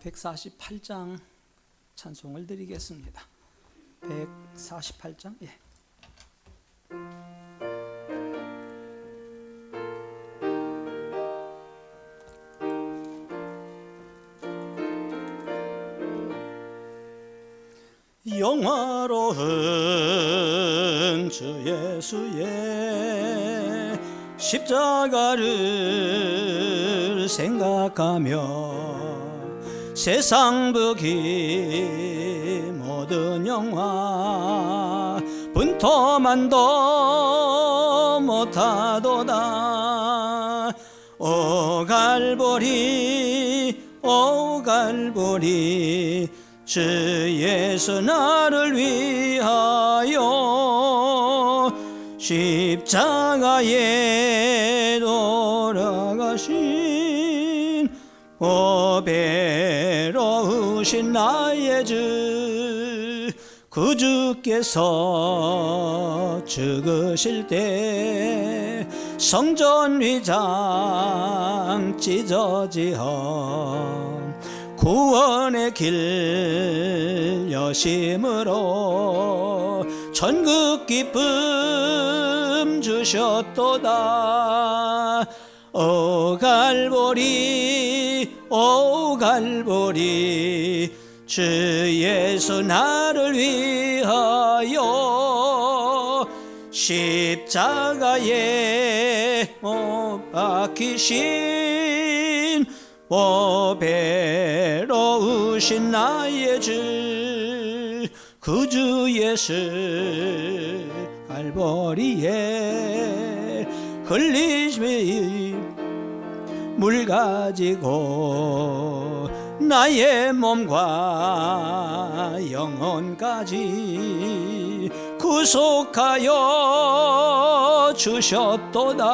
148장 찬송을 드리겠습니다. 148장. 예. 영화로운 주 예수의 십자가를 생각하며 세상 부귀 모든 영화 분토만도 못하도다. 오 갈보리 오 갈보리 주 예수 나를 위하여 십자가에 돌아가신 보배로우신 나의 주 구주께서 죽으실 때 성전 위장 찢어지어 구원의 길 여심으로 천국 기쁨 주셨도다. 오 갈보리 오 갈보리 주 예수 나를 위하여 십자가에 못 박히신 보배로우신 나의 주 구주 예수 갈보리에 흘리신 물 가지고 나의 몸과 영혼까지 구속하여 주셨도다.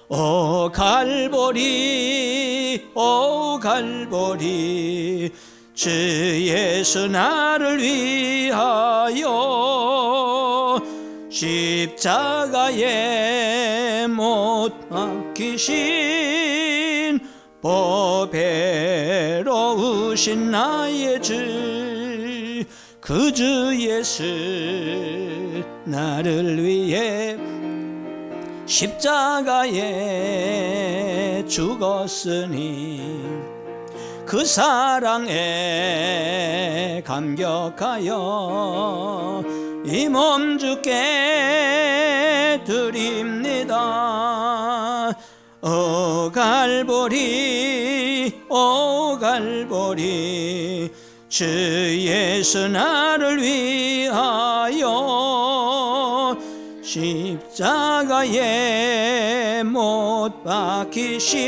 오 갈보리 오 갈보리 주 예수 나를 위하여 십자가에 못 박히신 보배로우신 나의 주 구주 예수 나를 위해 십자가에 죽었으니 그 사랑에 감격하여 이 몸 주께 드립니다. 오 갈보리 오 갈보리 주 예수 나를 위하여 십자가에 못 박히신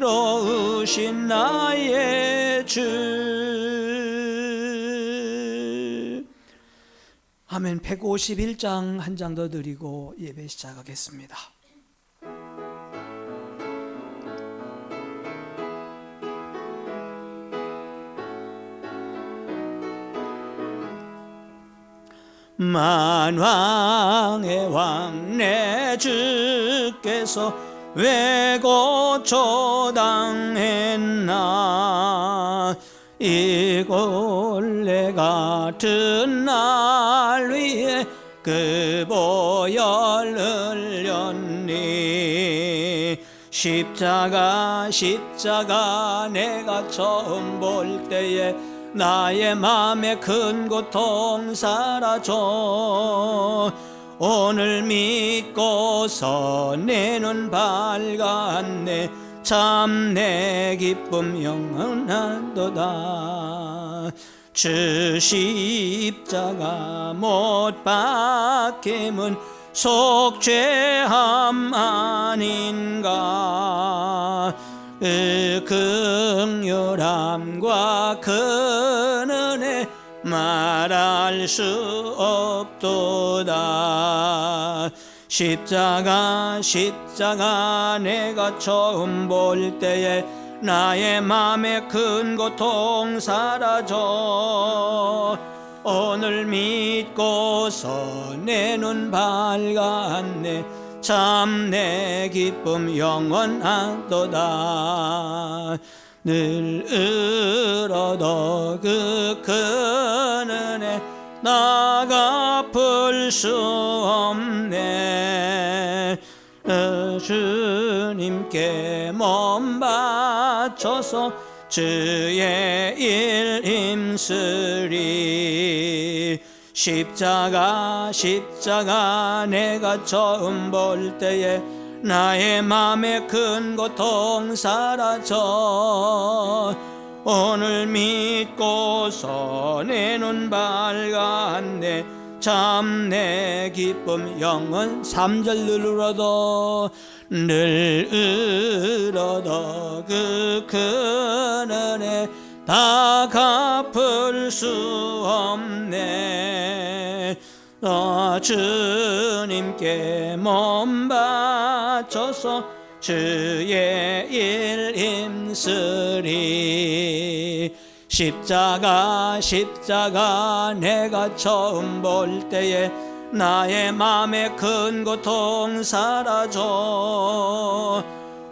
보배로우신 나의 주. 아멘. 151장 한 장 더 드리고 예배 시작하겠습니다. 만왕의 왕 내 주께서 왜 고초당했나. 이 골레 같은 날 위에 그 보혈 흘렸니. 십자가 내가 처음 볼 때에 나의 맘에 큰 고통 사라져. 오늘 믿고서 내 눈 밝았네. 참 내 기쁨 영원하도다. 주 십자가 못 박힘은 속죄함 아닌가. 그 긍휼함과 그 은혜 말할 수 없도다. 십자가 내가 처음 볼 때에 나의 맘에 큰 고통 사라져. 오늘 믿고서 내 눈 밝았네. 참 내 기쁨 영원하도다. 늘 얻어 그 큰 은혜 나 갚을 수 없네. 주님께 몸 바쳐서 주의 일 힘쓰리. 십자가 내가 처음 볼 때에 나의 맘에 큰 고통 사라져. 오늘 믿고서 내 눈 밝았네. 참 내 기쁨 영원 3절 눌러도 늘 얻어 그 큰 은혜 다 갚을 수 없네. 주님께 몸 바쳐서 주의 일 힘쓰리. 십자가 내가 처음 볼 때에 나의 맘에 큰 고통 사라져.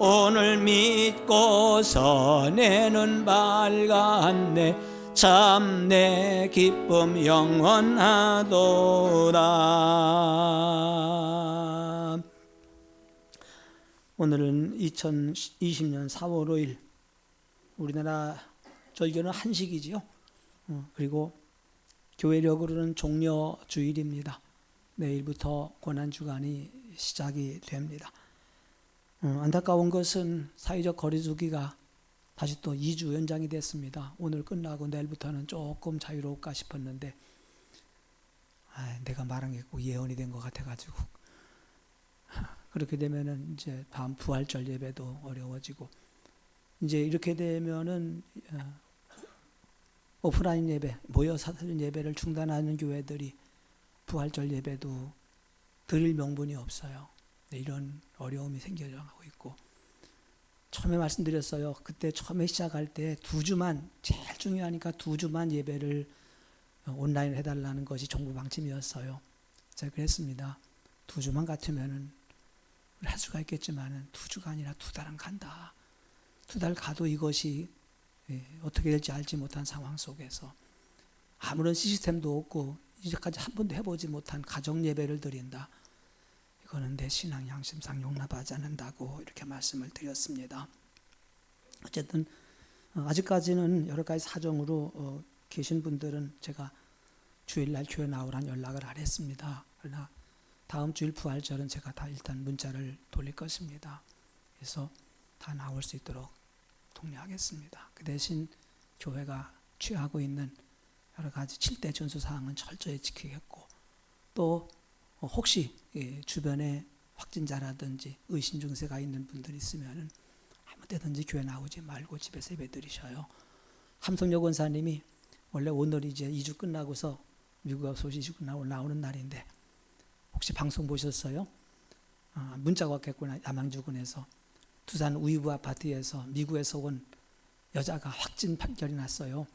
오늘 믿고서 내 눈 밝았네. 참 내 기쁨 영원하도다. 오늘은 2020년 4월 5일 우리나라 절교는 한식이지요. 그리고 교회력으로는 종려 주일입니다. 내일부터 고난주간이 시작이 됩니다. 안타까운 것은 사회적 거리두기가 다시 또 2주 연장이 됐습니다. 오늘 끝나고 내일부터는 조금 자유로울까 싶었는데 내가 말한 게 꼭 예언이 된 것 같아가지고 그렇게 되면은 이제 다음 부활절 예배도 어려워지고 이제 이렇게 되면은 오프라인 예배, 모여서 드리는 예배를 중단하는 교회들이 부활절 예배도 드릴 명분이 없어요. 이런 어려움이 생겨나고 있고 처음에 말씀드렸어요. 그때 처음에 시작할 때 2주만 제일 중요하니까 2주만 예배를 온라인 해달라는 것이 정부 방침이었어요. 제가 그랬습니다. 2주만 같으면은 할 수가 있겠지만은 2주가 아니라 2달은 간다. 2달 가도 이것이 어떻게 될지 알지 못한 상황 속에서 아무런 시스템도 없고 이제까지 한 번도 해보지 못한 가정 예배를 드린다. 이거는 내 신앙 양심상 용납하지 않는다고 이렇게 말씀을 드렸습니다. 어쨌든 아직까지는 여러 가지 사정으로 계신 분들은 제가 주일날 교회 나오라는 연락을 안 했습니다. 그러나 다음 주일 부활절은 제가 다 일단 문자를 돌릴 것입니다. 그래서 다 나올 수 있도록 독려하겠습니다. 그 대신 교회가 취하고 있는 여러 가지 7대 준수사항은 철저히 지키겠고 또 혹시 주변에 확진자라든지 의심 증세가 있는 분들이 있으면 아무 때든지 교회 나오지 말고 집에서 예배 드리셔요. 함성여 권사님이 원래 오늘 이제 2주 끝나고서 미국 소식이 끝나고 나오는 날인데 혹시 방송 보셨어요? 문자가 왔겠구나. 남양주군에서 두산 우이브 아파트에서 미국에서 온 여자가 확진 판결이 났어요.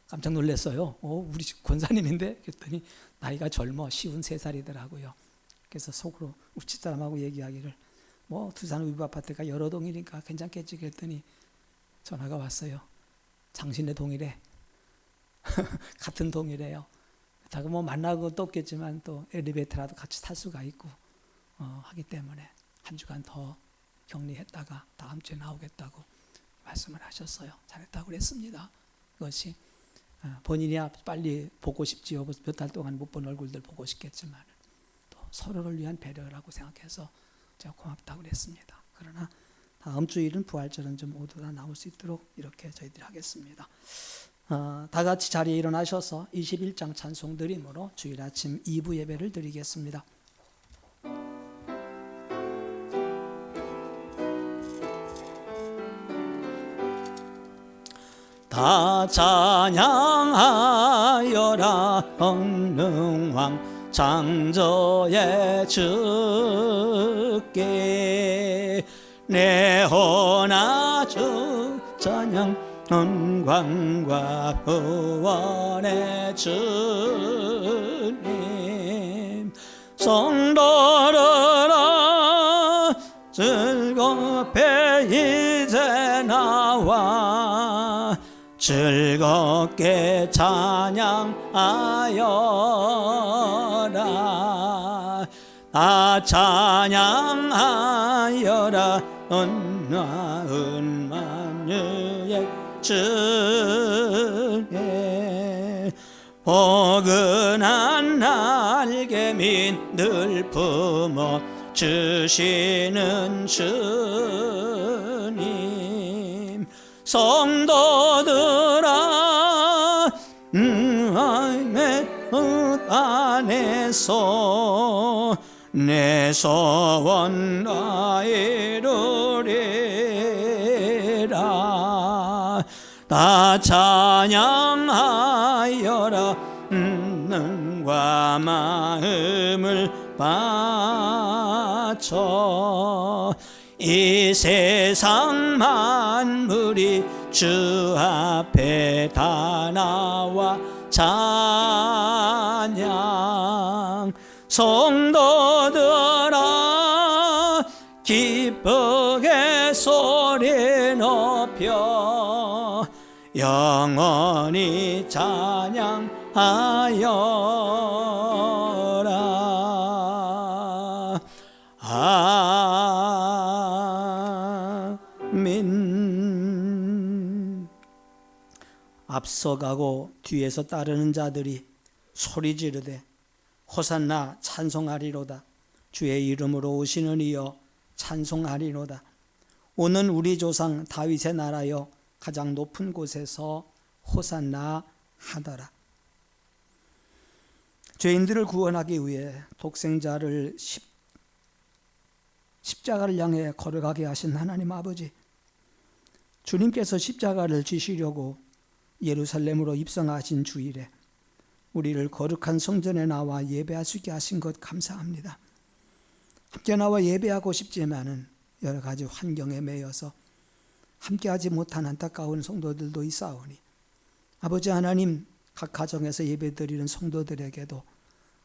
깜짝 놀랐어요. 우리 권사님인데? 그랬더니 나이가 젊어 53살이더라고요. 그래서 속으로 우리 집사람하고 얘기하기를 두산 우이브 아파트가 여러 동이니까 괜찮겠지 그랬더니 전화가 왔어요. 당신의 동이래. 같은 동이래요. 다가 만나고 또 없겠지만 또 엘리베이터라도 같이 탈 수가 있고 하기 때문에 한 주간 더 격리했다가 다음 주에 나오겠다고 말씀을 하셨어요. 잘했다고 그랬습니다. 그것이 본인이야 빨리 보고 싶지요. 몇 달 동안 못 본 얼굴들 보고 싶겠지만 또 서로를 위한 배려라고 생각해서 제가 고맙다고 그랬습니다. 그러나 다음 주일은 부활절은 좀 모두 다 나올 수 있도록 이렇게 저희들이 하겠습니다. 다 같이 자리에 일어나셔서 21장 찬송 드림으로 주일 아침 2부 예배를 드리겠습니다. 다 찬양하여라 성능왕 창조의 주께 내 혼아 주 찬양 영광과 구원의 주님 성도들아 앞에 이제 나와 즐겁게 찬양하여라. 다 찬양하여라. 나은 만유의 주에 포근한 날개민 늘 품어 주시는 주님. 성도들아 하나님의 뜻 안에서 내 소원 다 이루리라. 다 찬양하여라. 능과 마음을 바쳐 이 세상 만물이 주 앞에 다 나와 찬양. 성도들아 기쁘게 소리 높여 영원히 찬양하여라. 아멘. 앞서가고 뒤에서 따르는 자들이 소리 지르되 호산나 찬송하리로다. 주의 이름으로 오시는 이여 찬송하리로다. 오는 우리 조상 다윗의 나라여 가장 높은 곳에서 호산나 하더라. 죄인들을 구원하기 위해 독생자를 십자가를 향해 걸어가게 하신 하나님 아버지, 주님께서 십자가를 지시려고 예루살렘으로 입성하신 주일에 우리를 거룩한 성전에 나와 예배할 수 있게 하신 것 감사합니다. 함께 나와 예배하고 싶지만은 여러 가지 환경에 매여서 함께하지 못한 안타까운 성도들도 있사오니 아버지 하나님, 각 가정에서 예배드리는 성도들에게도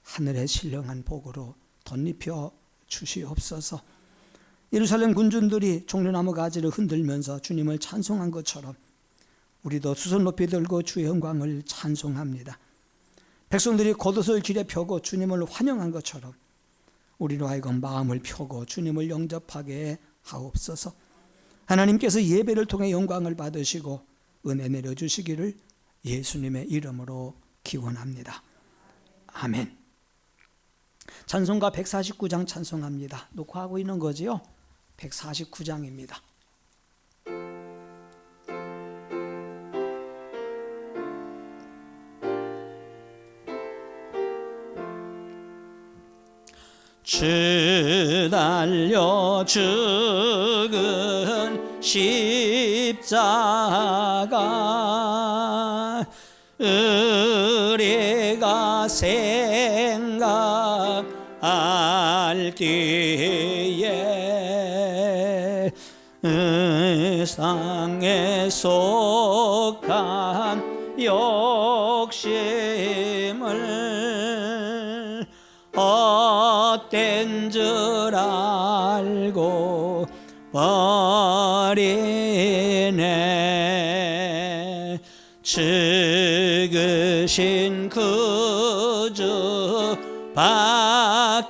하늘의 신령한 복으로 덧입혀 주시옵소서. 예루살렘 군중들이 종려나무 가지를 흔들면서 주님을 찬송한 것처럼 우리도 두 손 높이 들고 주의 영광을 찬송합니다. 백성들이 겉옷을 길에 펴고 주님을 환영한 것처럼 우리로 하여금 마음을 펴고 주님을 영접하게 하옵소서. 하나님께서 예배를 통해 영광을 받으시고 은혜 내려주시기를 예수님의 이름으로 기원합니다. 아멘. 찬송가 149장 찬송합니다. 녹화하고 있는 거지요? 149장입니다. 주 달려 죽은 십자가 우리가 생각할 때에 세상에 속한 욕심을 헛된 줄 알고 버리네. 죽으신 구주 밖에는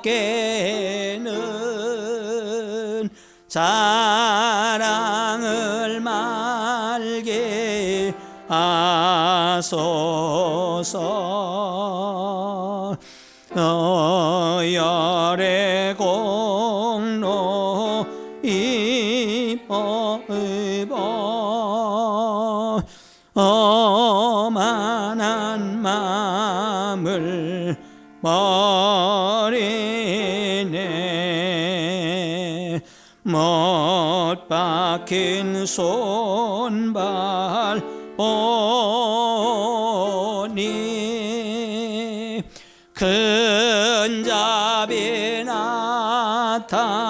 자랑을 말게 하소서. 열의 공로 입어 오만한 마음을 버리네. 못 박힌 손발 보니 큰 자비 나타내셨네.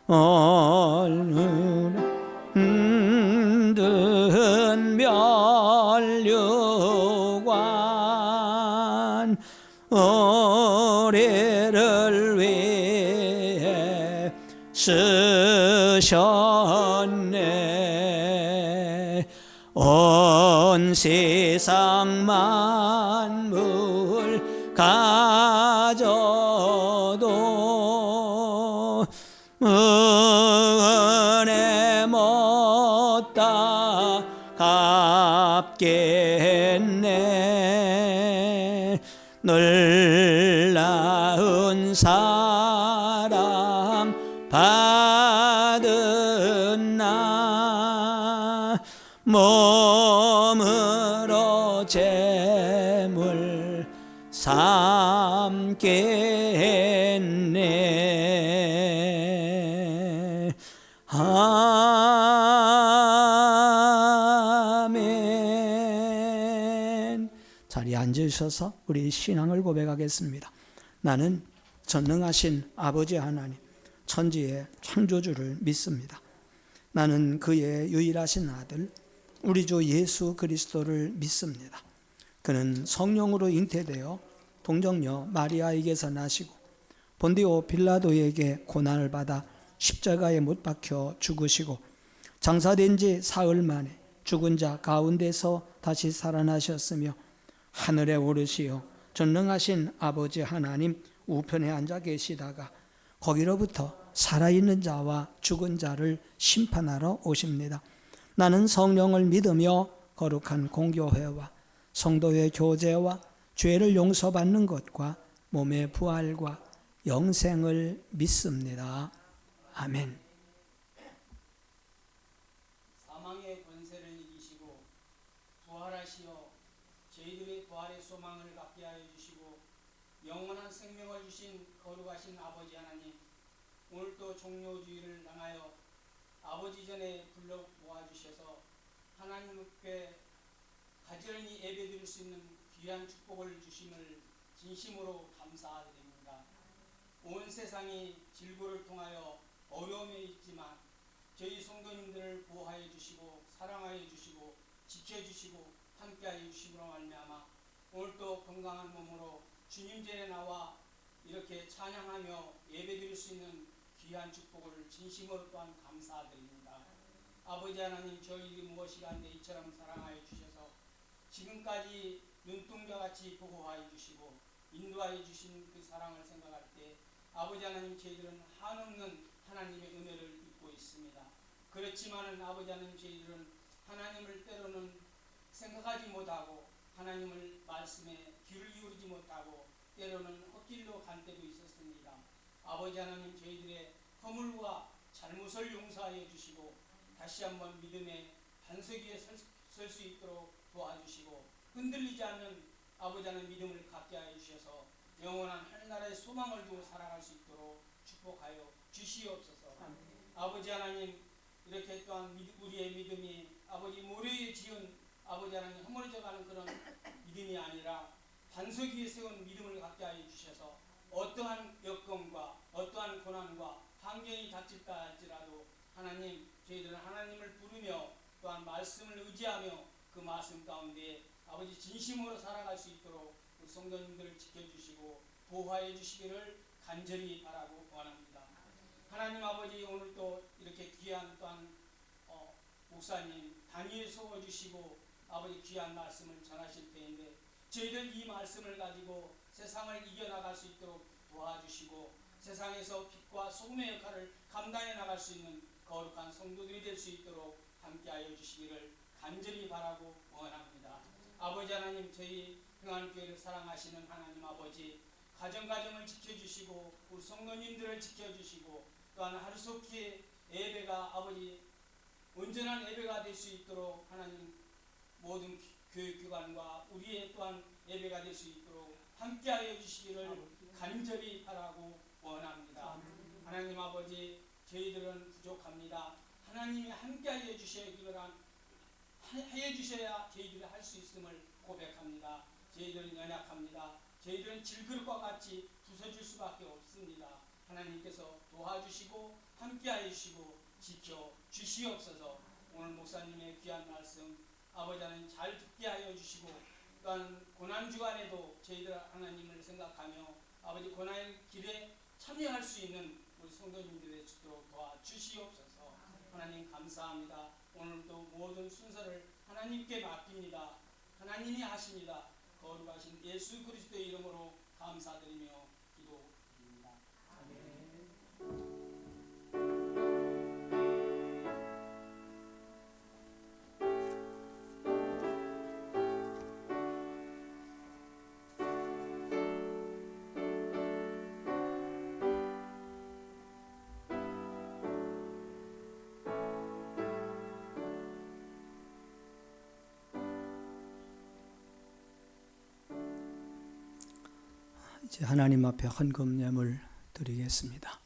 얼른 면류관 오래 우리를 위해 쓰셨네. 온 세상 만물 가져도 은혜 못다 갚겠네. 늘 낳은 사랑 받은 나 몸으로 제물 삼겠네. 아멘. 자리에 앉으셔서 우리 신앙을 고백하겠습니다. 나는 전능하신 아버지 하나님, 천지의 창조주를 믿습니다. 나는 그의 유일하신 아들 우리 주 예수 그리스도를 믿습니다. 그는 성령으로 잉태되어 동정녀 마리아에게서 나시고 본디오 빌라도에게 고난을 받아 십자가에 못 박혀 죽으시고 장사된 지 사흘 만에 죽은 자 가운데서 다시 살아나셨으며 하늘에 오르시어 전능하신 아버지 하나님 우편에 앉아 계시다가 거기로부터 살아있는 자와 죽은 자를 심판하러 오십니다. 나는 성령을 믿으며 거룩한 공교회와 성도의 교제와 죄를 용서받는 것과 몸의 부활과 영생을 믿습니다. 아멘. 사망의 권세를 이기시고 부활하시어 저희들의 부활의 소망을 갖게 하여 주시고 영원한 생명을 주신 거룩하신 아버지 하나님, 오늘도 종료주의를 향하여 아버지 전에 불러 모아주셔서 하나님 앞에 가지런히 예배드릴 수 있는 귀한 축복을 주심을 진심으로 감사드립니다. 온 세상이 질고를 통하여 어려움에 있지만 저희 성도님들을 보호하여 주시고 사랑하여 주시고 지켜주시고 함께하여 주심으로 말미암아 오늘도 건강한 몸으로 주님 전에 나와 이렇게 찬양하며 예배드릴 수 있는 귀한 축복을 진심으로 또한 감사드립니다. 아버지 하나님, 저희들이 무엇이 간데 이처럼 사랑하여 주셔서 지금까지 눈동자같이 보호하여 주시고 인도하여 주신 그 사랑을 생각할 때 아버지 하나님, 저희들은 한없는 하나님의 은혜를 입고 있습니다. 그렇지만은 아버지 하나님, 저희들은 하나님을 때로는 생각하지 못하고 하나님을 말씀에 귀를 기울이지 못하고 때로는 헛길로 간 때도 있었습니다. 아버지 하나님, 저희들의 허물과 잘못을 용서하여 주시고 다시 한번 믿음의 반석 위에 설 수 있도록 도와주시고 흔들리지 않는 아버지 하나님 믿음을 갖게 하여 주셔서 영원한 하늘나라의 소망을 두고 살아갈 수 있도록 축복하여 주시옵소서. 아버지 하나님, 이렇게 또한 우리의 믿음이 아버지 모래에 지은 아버지 하나님 허물어져 가는 그런 믿음이 아니라 반석 위에 세운 믿음을 갖게 하여 주셔서 어떠한 여건과 어떠한 고난과 환경이 닥칠까 할지라도 하나님, 저희들은 하나님을 부르며 또한 말씀을 의지하며 그 말씀 가운데 아버지 진심으로 살아갈 수 있도록 우리 성도님들을 지켜주시고 보호하여 주시기를 간절히 바라고 원합니다. 하나님 아버지, 오늘도 이렇게 귀한 또한 목사님 단위에 세워주시고 아버지 귀한 말씀을 전하실 때인데 저희들 이 말씀을 가지고 세상을 이겨나갈 수 있도록 도와주시고 세상에서 빛과 소금의 역할을 감당해 나갈 수 있는 거룩한 성도들이 될 수 있도록 함께하여 주시기를 간절히 바라고 원합니다. 아버지 하나님, 저희 평안교회를 사랑하시는 하나님 아버지, 가정을 지켜주시고 우리 성도님들을 지켜주시고 또한 하루속히 예배가 아버지 온전한 예배가 될 수 있도록 하나님 모든 교육기관과 우리의 또한 예배가 될 수 있도록 함께하여 주시기를 간절히 바라고 원합니다. 하나님 아버지, 저희들은 부족합니다. 하나님이 함께하여 주셔야 저희들이 할 수 있음을 고백합니다. 저희들은 연약합니다. 저희들은 질그릇과 같이 부서질 수밖에 없습니다. 하나님께서 도와주시고 함께하여 주시고 지켜 주시옵소서. 오늘 목사님의 귀한 말씀 아버지 하나님 잘 듣게 하여 주시고 또한 고난주간에도 저희들 하나님을 생각하며 아버지 고난의 길에 있는 우리 성도님들이 될 수 있도록 도와주시옵소서. 하나님 감사합니다. 오늘도 모든 순서를 하나님께 맡깁니다. 하나님이 하십니다. 거룩하신 예수 그리스도의 이름으로 감사드리며 기도드립니다. 아멘. 이제 하나님 앞에 헌금 예물 드리겠습니다.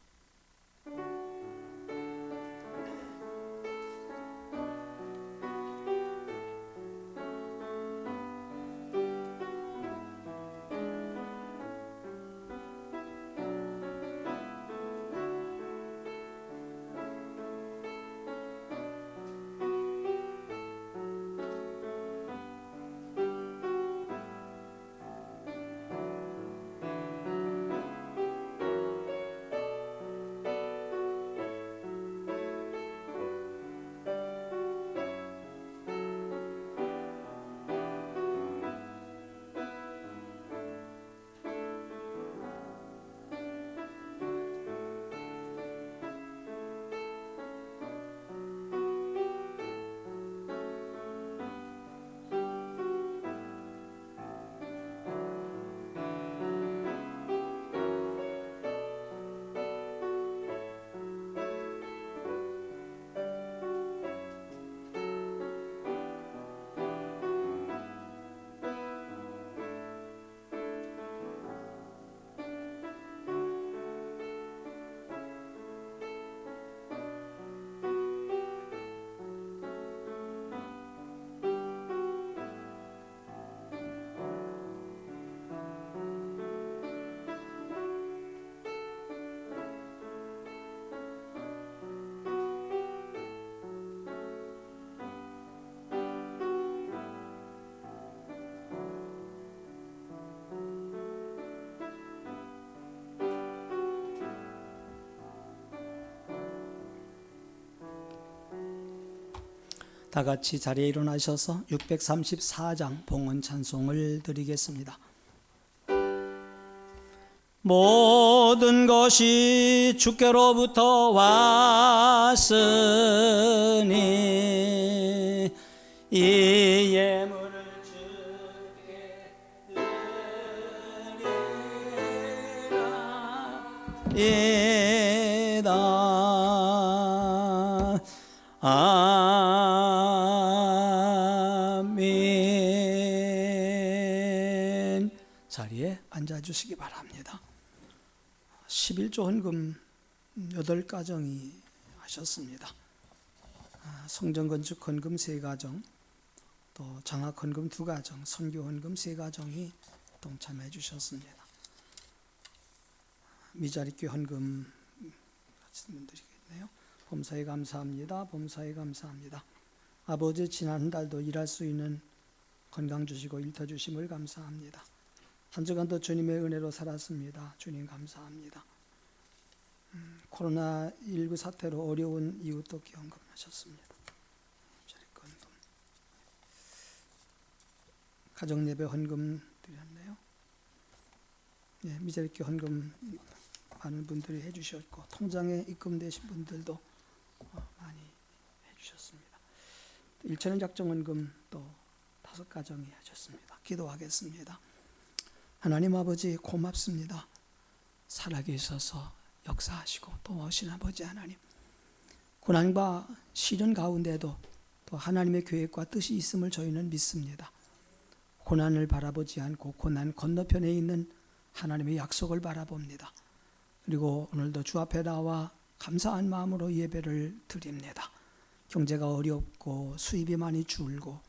다 같이 자리에 일어나셔서 634장 봉헌 찬송을 드리겠습니다. 모든 것이 주께로부터 왔으니 이 예물을 주께 드리라 아멘. 자리에 앉아주시기 바랍니다. 11조 헌금 8가정이 하셨습니다. 성전건축 헌금 3가정, 또 장학 헌금 2가정, 선교 헌금 3가정이 동참해 주셨습니다. 미자립교 헌금 같이 드리겠네요. 범사에 감사합니다. 범사에 감사합니다. 아버지 지난 한 달도 일할 수 있는 건강 주시고 일터 주심을 감사합니다. 한 주간도 주님의 은혜로 살았습니다. 주님 감사합니다. 코로나19 사태로 어려운 이웃도 기원금하셨습니다. 가정예배 헌금 드렸네요. 예, 미자립교 헌금 많은 분들이 해주셨고 통장에 입금되신 분들도 많이 해주셨습니다. 1천원 작정헌금 또 5가정이 하셨습니다. 기도하겠습니다. 하나님 아버지 고맙습니다. 살아계셔서 역사하시고 도우신 아버지 하나님, 고난과 시련 가운데도 또 하나님의 계획과 뜻이 있음을 저희는 믿습니다. 고난을 바라보지 않고 고난 건너편에 있는 하나님의 약속을 바라봅니다. 그리고 오늘도 주 앞에 나와 감사한 마음으로 예배를 드립니다. 경제가 어렵고 수입이 많이 줄고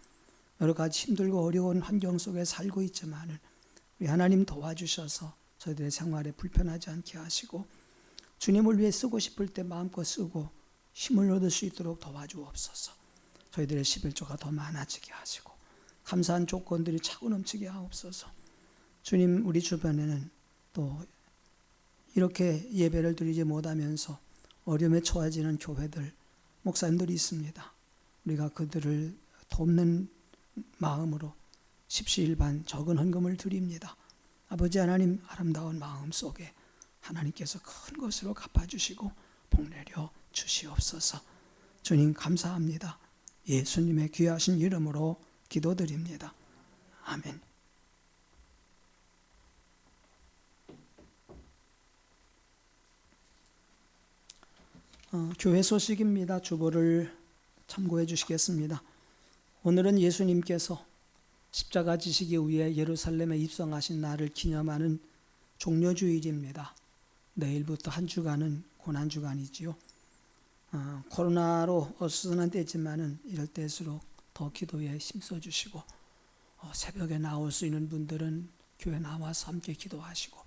여러 가지 힘들고 어려운 환경 속에 살고 있지만은 우리 하나님 도와주셔서 저희들의 생활에 불편하지 않게 하시고 주님을 위해 쓰고 싶을 때 마음껏 쓰고 힘을 얻을 수 있도록 도와주옵소서. 저희들의 11조가 더 많아지게 하시고 감사한 조건들이 차고 넘치게 하옵소서. 주님, 우리 주변에는 또 이렇게 예배를 드리지 못하면서 어려움에 처해지는 교회들, 목사님들이 있습니다. 우리가 그들을 돕는 마음으로 십시일반 적은 헌금을 드립니다. 아버지 하나님, 아름다운 마음 속에 하나님께서 큰 것으로 갚아주시고 복내려 주시옵소서. 주님 감사합니다. 예수님의 귀하신 이름으로 기도드립니다. 아멘. 교회 소식입니다. 주보를 참고해 주시겠습니다. 오늘은 예수님께서 십자가 지시기 위해 예루살렘에 입성하신 날을 기념하는 종려주일입니다. 내일부터 한 주간은 고난주간이지요. 코로나로 어수선한 때지만은 이럴 때일수록 더 기도에 힘써주시고 새벽에 나올 수 있는 분들은 교회 나와서 함께 기도하시고,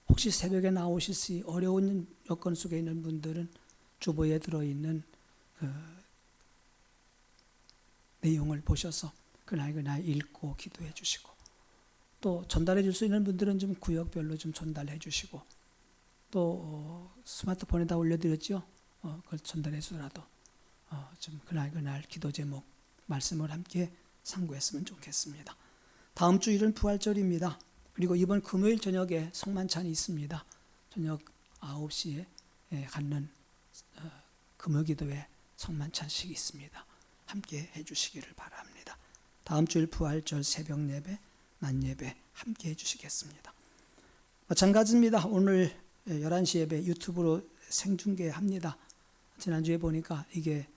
혹시 새벽에 나오실 수 어려운 여건 속에 있는 분들은 주보에 들어있는 그 내용을 보셔서 그날 읽고 기도해 주시고, 또 전달해 줄 수 있는 분들은 좀 구역별로 좀 전달해 주시고, 또 스마트폰에다 올려드렸죠. 그걸 전달해서라도 좀 그날 기도 제목 말씀을 함께 상고했으면 좋겠습니다. 다음 주일은 부활절입니다. 그리고 이번 금요일 저녁에 성만찬이 있습니다. 저녁 9시에 갖는 금요기도회 성만찬식이 있습니다. 함께 해주시기를 바랍니다. 다음 주일 부활절 새벽 예배, 낮 예배 함께 해주시겠습니다. 마찬가지입니다. 오늘 11시 예배 유튜브로 생중계합니다. 지난주에 보니까 이게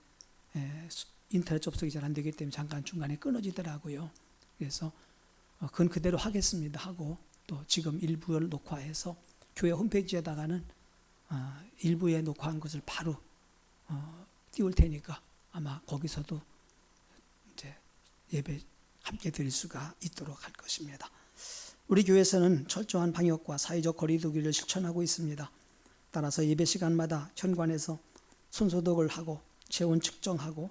인터넷 접속이 잘 안 되기 때문에 잠깐 중간에 끊어지더라고요. 그래서 그건 그대로 하겠습니다 하고, 또 지금 일부를 녹화해서 교회 홈페이지에다가는 일부에 녹화한 것을 바로 띄울 테니까 아마 거기서도 이제 예배 함께 드릴 수가 있도록 할 것입니다. 우리 교회에서는 철저한 방역과 사회적 거리두기를 실천하고 있습니다. 따라서 예배 시간마다 현관에서 손소독을 하고 체온 측정하고,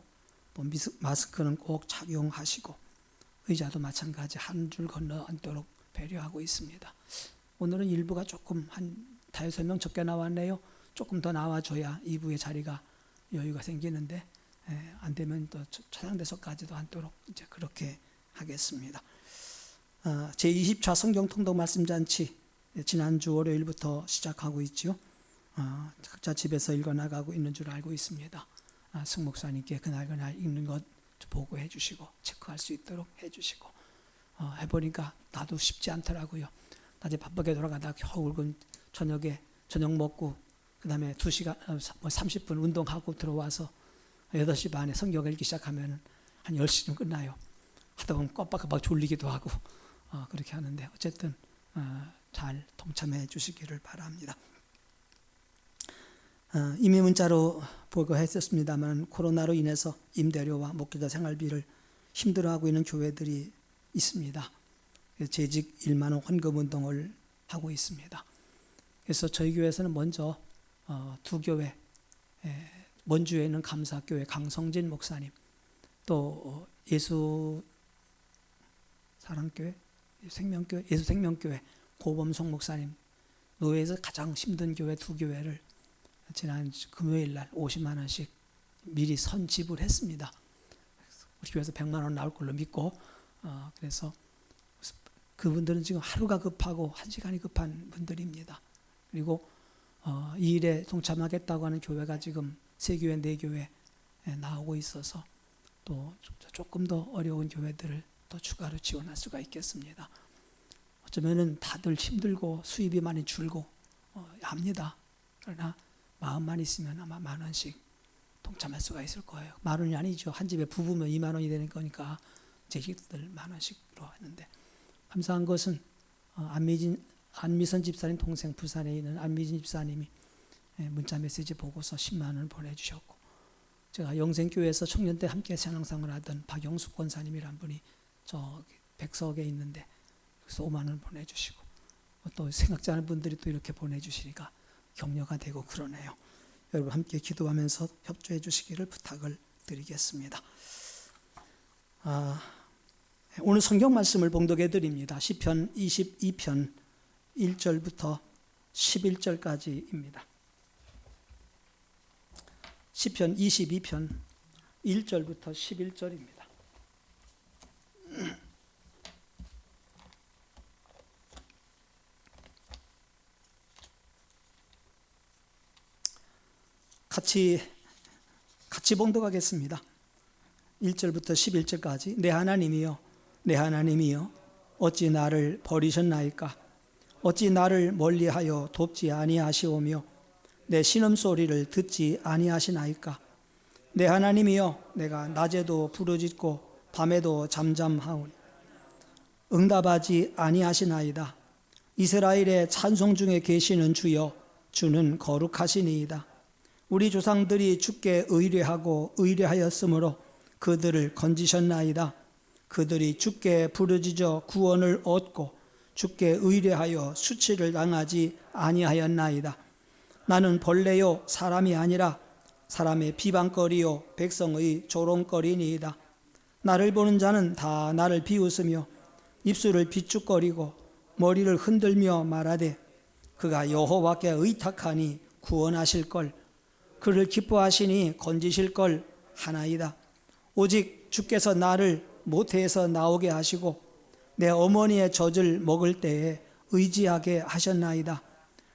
또 마스크는 꼭 착용하시고, 의자도 마찬가지 한 줄 건너 앉도록 배려하고 있습니다. 오늘은 일부가 조금 한 다여섯 명 적게 나왔네요. 조금 더 나와줘야 2부의 자리가 여유가 생기는데, 안 되면 또 차상대석까지도 앉도록 이제 그렇게 하겠습니다. 제20차 성경통독 말씀잔치 지난주 월요일부터 시작하고 있죠. 각자 집에서 읽어나가고 있는 줄 알고 있습니다. 승 목사님께 그날 읽는 것 보고해 주시고 체크할 수 있도록 해주시고, 해보니까 나도 쉽지 않더라고요. 낮에 바쁘게 돌아가다가 겨우 저녁에 저녁 먹고 그 다음에 2시간 30분 운동하고 들어와서 8시 반에 성경 읽기 시작하면 한 10시쯤 끝나요. 하다 보면 깜빡깜빡 졸리기도 하고 그렇게 하는데, 어쨌든 잘 동참해 주시기를 바랍니다. 이미 문자로 보고했었습니다만, 코로나로 인해서 임대료와 목회자 생활비를 힘들어하고 있는 교회들이 있습니다. 재직 1만 원 헌금 운동을 하고 있습니다. 그래서 저희 교회에서는 먼저 두 교회, 원주에 있는 감사교회 강성진 목사님, 또 예수사랑교회, 예수생명교회 고범송 목사님, 노예에서 가장 힘든 교회 두 교회를 지난 금요일 날 50만 원씩 미리 선지불했습니다. 우리 교회에서 100만 원 나올 걸로 믿고, 그래서 그분들은 지금 하루가 급하고 한 시간이 급한 분들입니다. 그리고 이 일에 동참하겠다고 하는 교회가 지금 3교회, 4교회 나오고 있어서 또 조금 더 어려운 교회들을 또 추가로 지원할 수가 있겠습니다. 어쩌면은 다들 힘들고 수입이 많이 줄고 합니다. 그러나 마음만 있으면 아마 1만 원씩 동참할 수가 있을 거예요. 1만 원이 아니죠. 한 집에 부부면 2만 원이 되는 거니까 재직들 1만 원씩으로 했는데, 감사한 것은 안미선 집사님 동생 부산에 있는 안미진 집사님이 문자 메시지 보고서 10만 원을 보내주셨고, 제가 영생교회에서 청년 때 함께 신앙생활을 하던 박영숙 권사님이란 분이 저 백석에 있는데 그래서 5만 원 보내주시고, 또 생각지 않은 분들이 또 이렇게 보내주시니까 격려가 되고 그러네요. 여러분 함께 기도하면서 협조해 주시기를 부탁을 드리겠습니다. 오늘 성경 말씀을 봉독해 드립니다. 시편 22편 1절부터 11절까지입니다. 시편 22편 1절부터 11절입니다. 같이 봉독하겠습니다. 1절부터 11절까지. 내 하나님이여, 내 하나님이여, 어찌 나를 버리셨나이까? 어찌 나를 멀리하여 돕지 아니하시오며 내 신음소리를 듣지 아니하시나이까? 내 하나님이여, 내가 낮에도 부르짖고 밤에도 잠잠하오니 응답하지 아니하시나이다. 이스라엘의 찬송 중에 계시는 주여, 주는 거룩하시니이다. 우리 조상들이 주께 의뢰하고 의뢰하였으므로 그들을 건지셨나이다. 그들이 주께 부르짖어 구원을 얻고 주께 의뢰하여 수치를 당하지 아니하였나이다. 나는 벌레요 사람이 아니라 사람의 비방거리요 백성의 조롱거리니이다. 나를 보는 자는 다 나를 비웃으며 입술을 비축거리고 머리를 흔들며 말하되 그가 여호와께 의탁하니 구원하실 걸, 그를 기뻐하시니 건지실 걸 하나이다. 오직 주께서 나를 모태에서 나오게 하시고 내 어머니의 젖을 먹을 때에 의지하게 하셨나이다.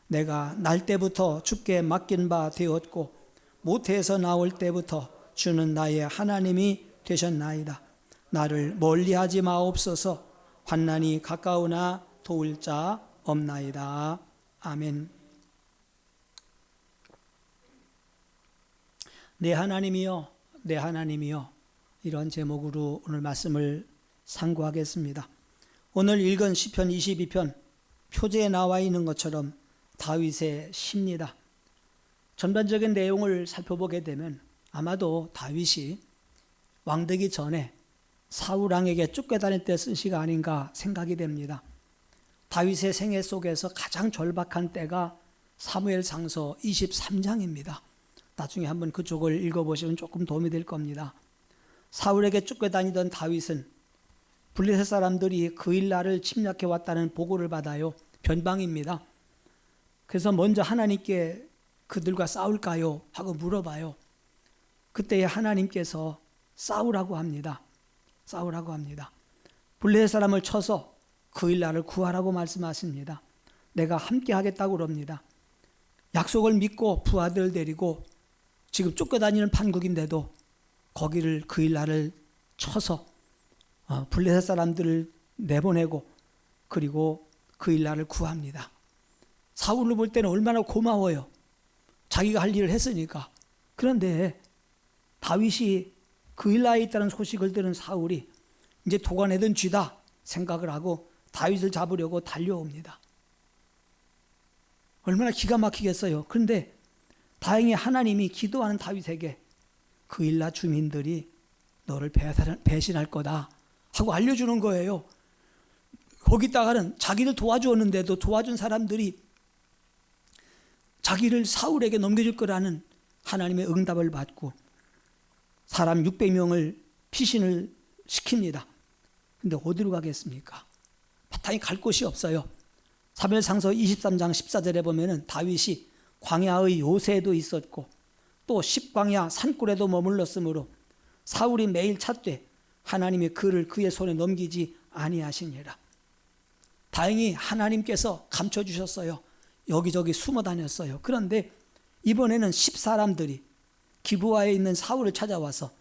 내가 날 때부터 주께 맡긴 바 되었고 모태에서 나올 때부터 주는 나의 하나님이 되셨나이다. 나를 멀리하지 마옵소서. 환난이 가까우나 도울 자 없나이다. 아멘. 내 하나님이여, 내 하나님이여, 이런 제목으로 오늘 말씀을 상고하겠습니다. 오늘 읽은 시편 22편 표제에 나와 있는 것처럼 다윗의 시입니다. 전반적인 내용을 살펴보게 되면 아마도 다윗이 왕되기 전에 사울 왕에게 쫓겨다닐 때 쓴 시가 아닌가 생각이 됩니다. 다윗의 생애 속에서 가장 절박한 때가 사무엘상서 23장입니다. 나중에 한번 그쪽을 읽어보시면 조금 도움이 될 겁니다. 사울에게 쫓겨다니던 다윗은 블레셋 사람들이 그일라를 침략해 왔다는 보고를 받아요. 변방입니다. 그래서 먼저 하나님께 그들과 싸울까요? 하고 물어봐요. 그때 하나님께서 싸우라고 합니다. 싸우라고 합니다. 블레셋 사람을 쳐서 그일라를 구하라고 말씀하십니다. 내가 함께 하겠다고 그럽니다. 약속을 믿고 부하들을 데리고 지금 쫓겨다니는 판국인데도 거기를 그일라를 쳐서 블레셋 사람들을 내보내고 그리고 그일라를 구합니다. 사울로 볼 때는 얼마나 고마워요. 자기가 할 일을 했으니까. 그런데 다윗이 그일라에 있다는 소식을 들은 사울이 이제 도가내든 쥐다 생각을 하고 다윗을 잡으려고 달려옵니다. 얼마나 기가 막히겠어요. 그런데 다행히 하나님이 기도하는 다윗에게 그일라 주민들이 너를 배신할 거다 하고 알려주는 거예요. 거기다가는 자기를 도와주었는데도 도와준 사람들이 자기를 사울에게 넘겨줄 거라는 하나님의 응답을 받고 사람 600명을 피신을 시킵니다. 근데 어디로 가겠습니까? 마땅히 갈 곳이 없어요. 사무엘상서 23장 14절에 보면은 다윗이 광야의 요새에도 있었고 또 십광야 산골에도 머물렀으므로 사울이 매일 찾되 하나님이 그를 그의 손에 넘기지 아니하시니라. 다행히 하나님께서 감춰주셨어요. 여기저기 숨어 다녔어요. 그런데 이번에는 10사람들이 기브아에 있는 사울을 찾아와서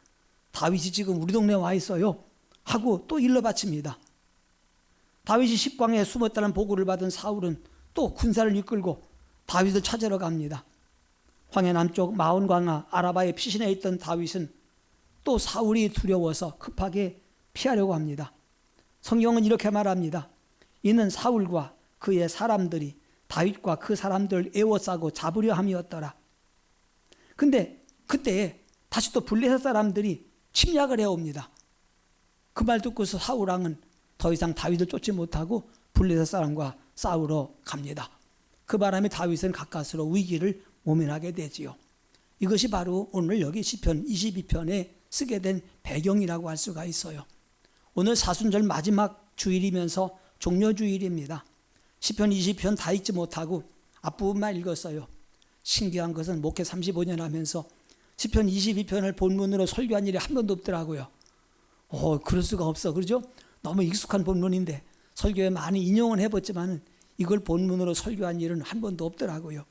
다윗이 지금 우리 동네에 와 있어요 하고 또 일러 바칩니다. 다윗이 십광야에 숨었다는 보고를 받은 사울은 또 군사를 이끌고 다윗을 찾으러 갑니다. 황해 남쪽 마온광야 아라바에 피신해 있던 다윗은 또 사울이 두려워서 급하게 피하려고 합니다. 성경은 이렇게 말합니다. 이는 사울과 그의 사람들이 다윗과 그 사람들을 에워싸고 잡으려 함이었더라. 근데 그때 다시 또 블레셋 사람들이 침략을 해옵니다. 그 말 듣고서 사울 왕은 더 이상 다윗을 쫓지 못하고 블레셋 사람과 싸우러 갑니다. 그 바람에 다윗은 가까스로 위기를 모면하게 되지요. 이것이 바로 오늘 여기 시편 22편에 쓰게 된 배경이라고 할 수가 있어요. 오늘 사순절 마지막 주일이면서 종려주일입니다. 시편 20편 다 읽지 못하고 앞부분만 읽었어요. 신기한 것은 목회 35년 하면서 시편 22편을 본문으로 설교한 일이 한 번도 없더라고요. 그럴 수가 없어. 그러죠? 너무 익숙한 본문인데 설교에 많이 인용은 해봤지만 이걸 본문으로 설교한 일은 한 번도 없더라고요.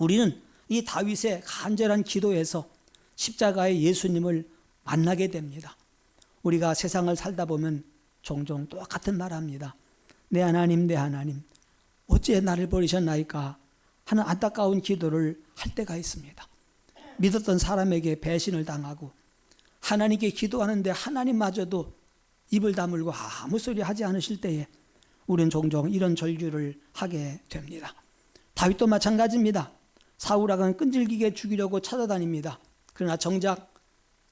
우리는 이 다윗의 간절한 기도에서 십자가의 예수님을 만나게 됩니다. 우리가 세상을 살다 보면 종종 똑같은 말 합니다. 내 하나님, 내 하나님, 어찌 나를 버리셨나이까 하는 안타까운 기도를 할 때가 있습니다. 믿었던 사람에게 배신을 당하고 하나님께 기도하는데 하나님마저도 입을 다물고 아무 소리 하지 않으실 때에 우리는 종종 이런 절규를 하게 됩니다. 다윗도 마찬가지입니다. 사울왕은 끈질기게 죽이려고 찾아다닙니다. 그러나 정작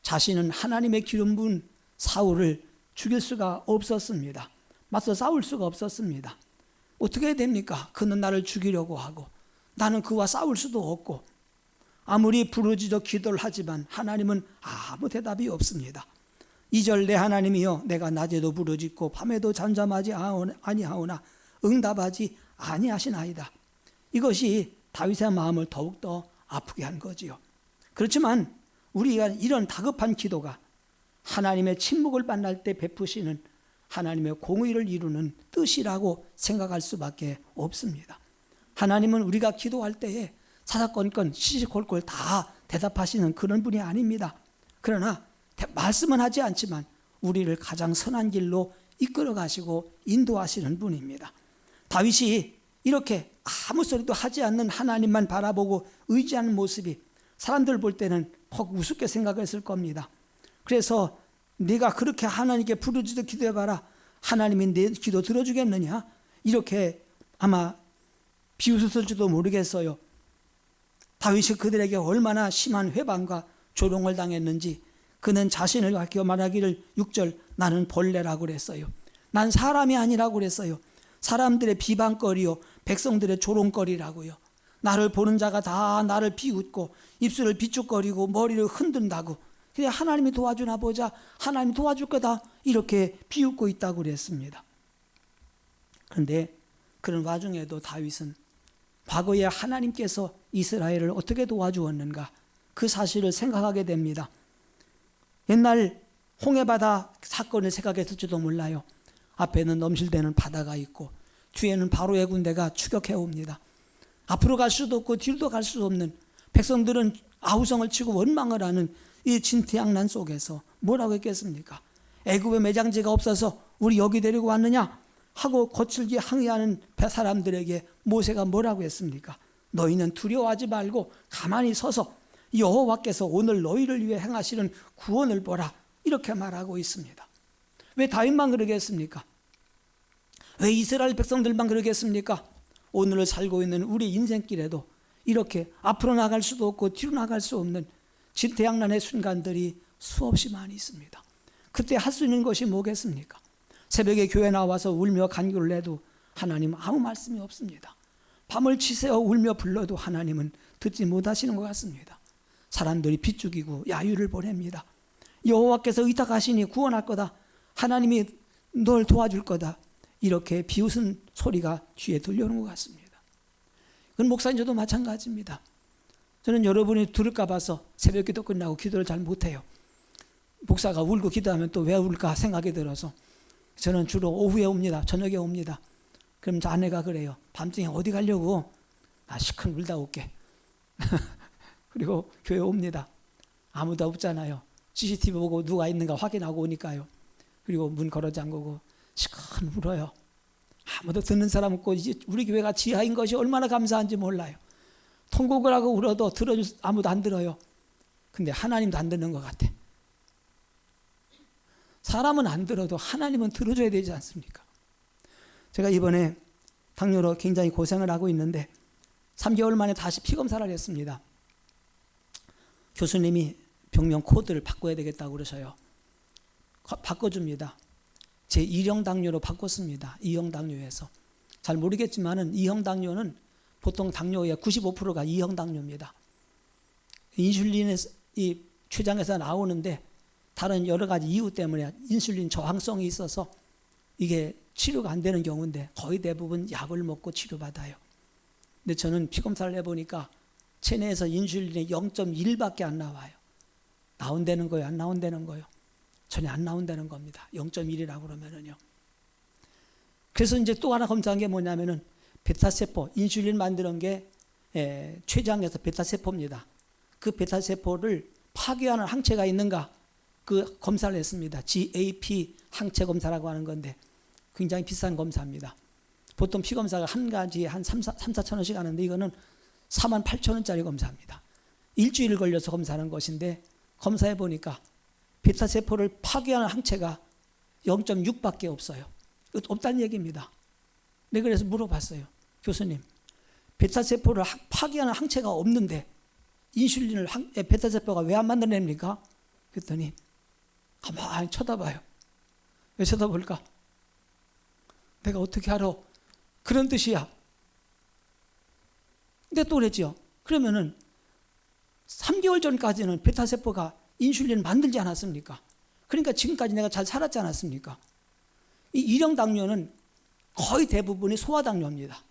자신은 하나님의 기름 부은 사울을 죽일 수가 없었습니다. 맞서 싸울 수가 없었습니다. 어떻게 해야 됩니까? 그는 나를 죽이려고 하고 나는 그와 싸울 수도 없고 아무리 부르짖어 기도를 하지만 하나님은 아무 대답이 없습니다. 2절 내 하나님이여 내가 낮에도 부르짖고 밤에도 잠잠하지 아니하오나 응답하지 아니하시나이다. 이것이 다윗의 마음을 더욱더 아프게 한 거지요. 그렇지만 우리가 이런 다급한 기도가 하나님의 침묵을 만날 때 베푸시는 하나님의 공의를 이루는 뜻이라고 생각할 수밖에 없습니다. 하나님은 우리가 기도할 때에 사사건건 시시콜콜 다 대답하시는 그런 분이 아닙니다. 그러나 말씀은 하지 않지만 우리를 가장 선한 길로 이끌어 가시고 인도하시는 분입니다. 다윗이 이렇게 아무 소리도 하지 않는 하나님만 바라보고 의지하는 모습이 사람들 볼 때는 퍽 우습게 생각했을 겁니다. 그래서 네가 그렇게 하나님께 부르짖어 기도해봐라. 하나님이 내 기도 들어주겠느냐? 이렇게 아마 비웃었을지도 모르겠어요. 다윗이 그들에게 얼마나 심한 회방과 조롱을 당했는지 그는 자신을 가리켜 말하기를 6절 나는 벌레라고 그랬어요. 난 사람이 아니라고 그랬어요. 사람들의 비방거리요 백성들의 조롱거리라고요. 나를 보는 자가 다 나를 비웃고 입술을 비축거리고 머리를 흔든다고. 그래 하나님이 도와주나 보자. 하나님이 도와줄 거다. 이렇게 비웃고 있다고 그랬습니다. 그런데 그런 와중에도 다윗은 과거에 하나님께서 이스라엘을 어떻게 도와주었는가 그 사실을 생각하게 됩니다. 옛날 홍해바다 사건을 생각했을지도 몰라요. 앞에는 넘실대는 바다가 있고 뒤에는 바로의 군대가 추격해 옵니다. 앞으로 갈 수도 없고 뒤로도 갈 수 없는 백성들은 아우성을 치고 원망을 하는 이 진퇴양난 속에서 뭐라고 했겠습니까? 애굽에 매장지가 없어서 우리 여기 데리고 왔느냐 하고 거칠게 항의하는 사람들에게 모세가 뭐라고 했습니까? 너희는 두려워하지 말고 가만히 서서 여호와께서 오늘 너희를 위해 행하시는 구원을 보라 이렇게 말하고 있습니다. 왜 다윗만 그러겠습니까? 왜 이스라엘 백성들만 그러겠습니까? 오늘을 살고 있는 우리 인생길에도 이렇게 앞으로 나갈 수도 없고 뒤로 나갈 수 없는 진퇴양난의 순간들이 수없이 많이 있습니다. 그때 할 수 있는 것이 뭐겠습니까? 새벽에 교회 나와서 울며 간구를 해도 하나님 아무 말씀이 없습니다. 밤을 치새어 울며 불러도 하나님은 듣지 못하시는 것 같습니다. 사람들이 빗죽이고 야유를 보냅니다. 여호와께서 의탁하시니 구원할 거다. 하나님이 널 도와줄 거다. 이렇게 비웃은 소리가 귀에 들려오는 것 같습니다. 그건 목사님 저도 마찬가지입니다. 저는 여러분이 들을까 봐서 새벽 기도 끝나고 기도를 잘 못해요. 목사가 울고 기도하면 또 왜 울까 생각이 들어서 저는 주로 오후에 옵니다. 저녁에 옵니다. 그럼 저 아내가 그래요. 밤중에 어디 가려고? 시큰 울다 올게. 그리고 교회 옵니다. 아무도 없잖아요. CCTV 보고 누가 있는가 확인하고 오니까요. 그리고 문 걸어 잠그고 시큰 울어요. 아무도 듣는 사람 없고 이제 우리 교회가 지하인 것이 얼마나 감사한지 몰라요. 통곡을 하고 울어도 들어줄 아무도 안 들어요. 근데 하나님도 안 듣는 것 같아. 사람은 안 들어도 하나님은 들어줘야 되지 않습니까? 제가 이번에 당뇨로 굉장히 고생을 하고 있는데 3개월 만에 다시 피검사를 했습니다. 교수님이 병명 코드를 바꿔야 되겠다고 그러셔요. 바꿔줍니다. 제 2형 당뇨로 바꿨습니다. 2형 당뇨에서. 잘 모르겠지만은 2형 당뇨는 보통 당뇨의 95%가 2형 당뇨입니다. 인슐린의 이 췌장에서 나오는데 다른 여러 가지 이유 때문에 인슐린 저항성이 있어서 이게 치료가 안 되는 경우인데 거의 대부분 약을 먹고 치료받아요. 근데 저는 피검사를 해보니까 체내에서 인슐린이 0.1밖에 안 나와요. 나온다는 거예요, 안 나온다는 거예요? 전혀 안 나온다는 겁니다. 0.1이라고 그러면은요. 그래서 이제 또 하나 검사한 게 뭐냐면은 베타세포, 인슐린 만드는 게 췌장에서 베타세포입니다. 그 베타세포를 파괴하는 항체가 있는가, 그 검사를 했습니다. GAP 항체 검사라고 하는 건데 굉장히 비싼 검사입니다. 보통 피검사가 한 가지에 한 4천 원씩 하는데 이거는 48,000원짜리 검사입니다. 일주일 걸려서 검사하는 것인데 검사해 보니까 베타세포를 파괴하는 항체가 0.6밖에 없어요. 없다는 얘기입니다. 네, 그래서 물어봤어요. 교수님, 베타세포를 파괴하는 항체가 없는데 인슐린을 베타세포가 왜 안 만들어냅니까? 그랬더니 가만히 쳐다봐요. 왜 쳐다볼까? 내가 어떻게 알아? 그런 뜻이야. 근데 또 그랬죠. 그러면은 3개월 전까지는 베타세포가 인슐린을 만들지 않았습니까? 그러니까 지금까지 내가 잘 살았지 않았습니까? 이 일형당뇨는 거의 대부분이 소화당뇨입니다.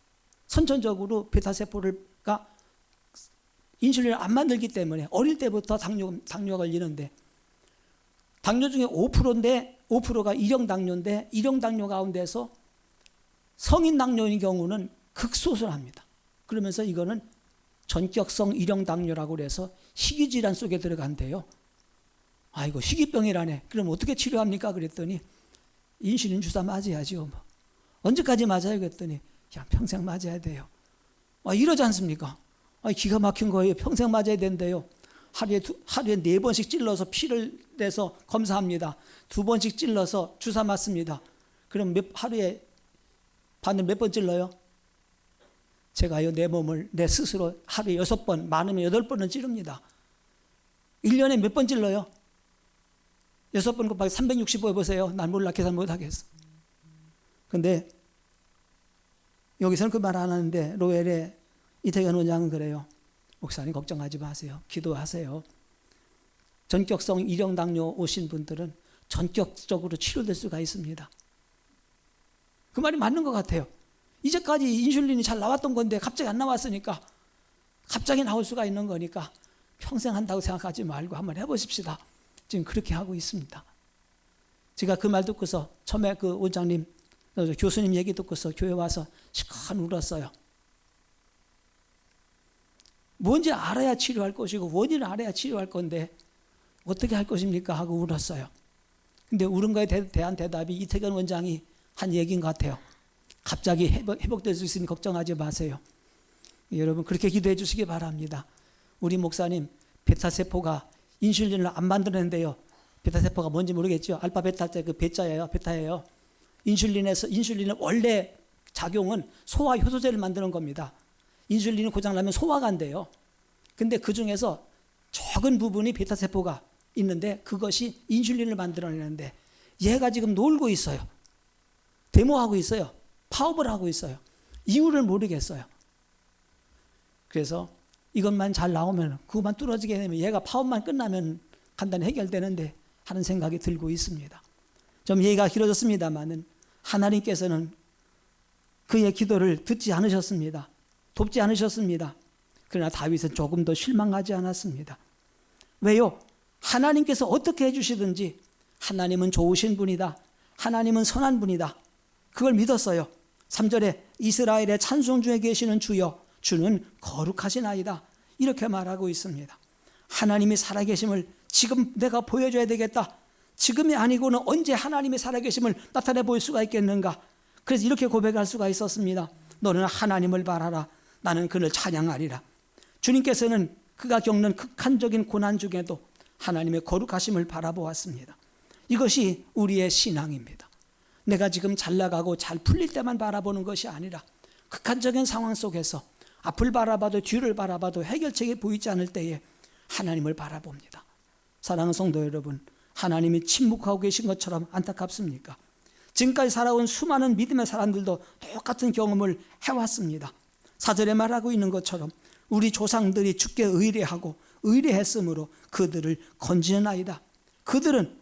선천적으로 베타세포가 인슐린을 안 만들기 때문에 어릴 때부터 당뇨가 걸리는데, 당뇨 중에 5%인데 5%가 일형당뇨인데 일형당뇨 가운데서 성인 당뇨인 경우는 극소수랍니다. 그러면서 이거는 전격성 일형당뇨라고 해서 희귀질환 속에 들어간대요. 아이고, 희귀병이라네. 그럼 어떻게 치료합니까? 그랬더니 인슐린 주사 맞아야지요. 뭐. 언제까지 맞아요? 그랬더니 그냥 평생 맞아야 돼요. 이러지 않습니까? 기가 막힌 거예요. 평생 맞아야 된대요. 하루에 4번씩 찔러서 피를 내서 검사합니다. 2번씩 찔러서 주사 맞습니다. 그럼 하루에 바늘 몇 번 찔러요? 제가요, 내 몸을 내 스스로 하루에 6번, 많으면 8번은 찌릅니다. 1년에 몇 번 찔러요? 6번 곱하기 365 해보세요. 난 몰라, 계산 못하겠어. 근데 여기서는 그 말 안 하는데 로엘의 이태근 원장은 그래요. 목사님 걱정하지 마세요. 기도하세요. 전격성 일형당뇨 오신 분들은 전격적으로 치료될 수가 있습니다. 그 말이 맞는 것 같아요. 이제까지 인슐린이 잘 나왔던 건데 갑자기 안 나왔으니까 갑자기 나올 수가 있는 거니까 평생 한다고 생각하지 말고 한번 해보십시다. 지금 그렇게 하고 있습니다. 제가 그 말 듣고서 처음에 그 원장님, 교수님 얘기 듣고서 교회 와서 시큰 울었어요. 뭔지 알아야 치료할 것이고 원인을 알아야 치료할 건데 어떻게 할 것입니까? 하고 울었어요. 근데 울은 거에 대한 대답이 이태근 원장이 한 얘기인 것 같아요. 갑자기 회복될 수 있으니 걱정하지 마세요. 여러분 그렇게 기도해 주시기 바랍니다. 우리 목사님, 베타세포가 인슐린을 안 만드는데요. 베타세포가 뭔지 모르겠죠. 알파 베타 때 그 베타예요. 베타예요. 인슐린의 원래 작용은 소화 효소제를 만드는 겁니다. 인슐린이 고장나면 소화가 안 돼요. 근데 그 중에서 적은 부분이 베타세포가 있는데 그것이 인슐린을 만들어내는데 얘가 지금 놀고 있어요. 데모하고 있어요. 파업을 하고 있어요. 이유를 모르겠어요. 그래서 이것만 잘 나오면, 그것만 뚫어지게 되면 얘가 파업만 끝나면 간단히 해결되는데 하는 생각이 들고 있습니다. 좀 얘기가 길어졌습니다만은 하나님께서는 그의 기도를 듣지 않으셨습니다. 돕지 않으셨습니다. 그러나 다윗은 조금 더 실망하지 않았습니다. 왜요? 하나님께서 어떻게 해주시든지 하나님은 좋으신 분이다. 하나님은 선한 분이다. 그걸 믿었어요. 3절에 이스라엘의 찬송 중에 계시는 주여, 주는 거룩하시나이다. 이렇게 말하고 있습니다. 하나님이 살아계심을 지금 내가 보여줘야 되겠다. 지금이 아니고는 언제 하나님의 살아계심을 나타내 보일 수가 있겠는가. 그래서 이렇게 고백할 수가 있었습니다. 너는 하나님을 바라라. 나는 그를 찬양하리라. 주님께서는 그가 겪는 극한적인 고난 중에도 하나님의 거룩하심을 바라보았습니다. 이것이 우리의 신앙입니다. 내가 지금 잘 나가고 잘 풀릴 때만 바라보는 것이 아니라 극한적인 상황 속에서 앞을 바라봐도 뒤를 바라봐도 해결책이 보이지 않을 때에 하나님을 바라봅니다. 사랑하는 성도 여러분, 하나님이 침묵하고 계신 것처럼 안타깝습니까? 지금까지 살아온 수많은 믿음의 사람들도 똑같은 경험을 해왔습니다. 4절에 말하고 있는 것처럼 우리 조상들이 주께 의뢰하고 의뢰했으므로 그들을 건지나이다.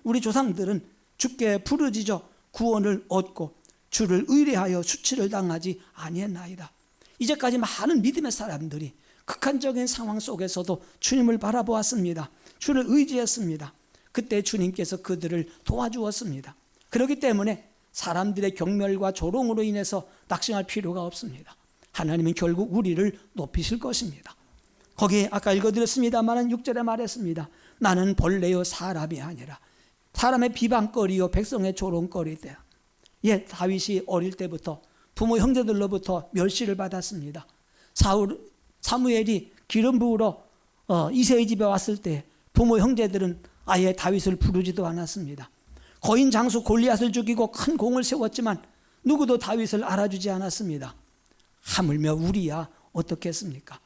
우리 조상들은 주께 부르짖어 구원을 얻고 주를 의뢰하여 수치를 당하지 아니했나이다. 이제까지 많은 믿음의 사람들이 극한적인 상황 속에서도 주님을 바라보았습니다. 주를 의지했습니다. 그때 주님께서 그들을 도와주었습니다. 그렇기 때문에 사람들의 경멸과 조롱으로 인해서 낙심할 필요가 없습니다. 하나님은 결국 우리를 높이실 것입니다. 거기에 아까 읽어드렸습니다만 6절에 말했습니다. 나는 벌레요 사람이 아니라 사람의 비방거리요 백성의 조롱거리다. 예, 다윗이 어릴 때부터 부모 형제들로부터 멸시를 받았습니다. 사무엘이 기름 부으러 이새의 집에 왔을 때 부모 형제들은 아예 다윗을 부르지도 않았습니다. 거인 장수 골리앗을 죽이고 큰 공을 세웠지만 누구도 다윗을 알아주지 않았습니다. 하물며 우리야 어떻겠습니까?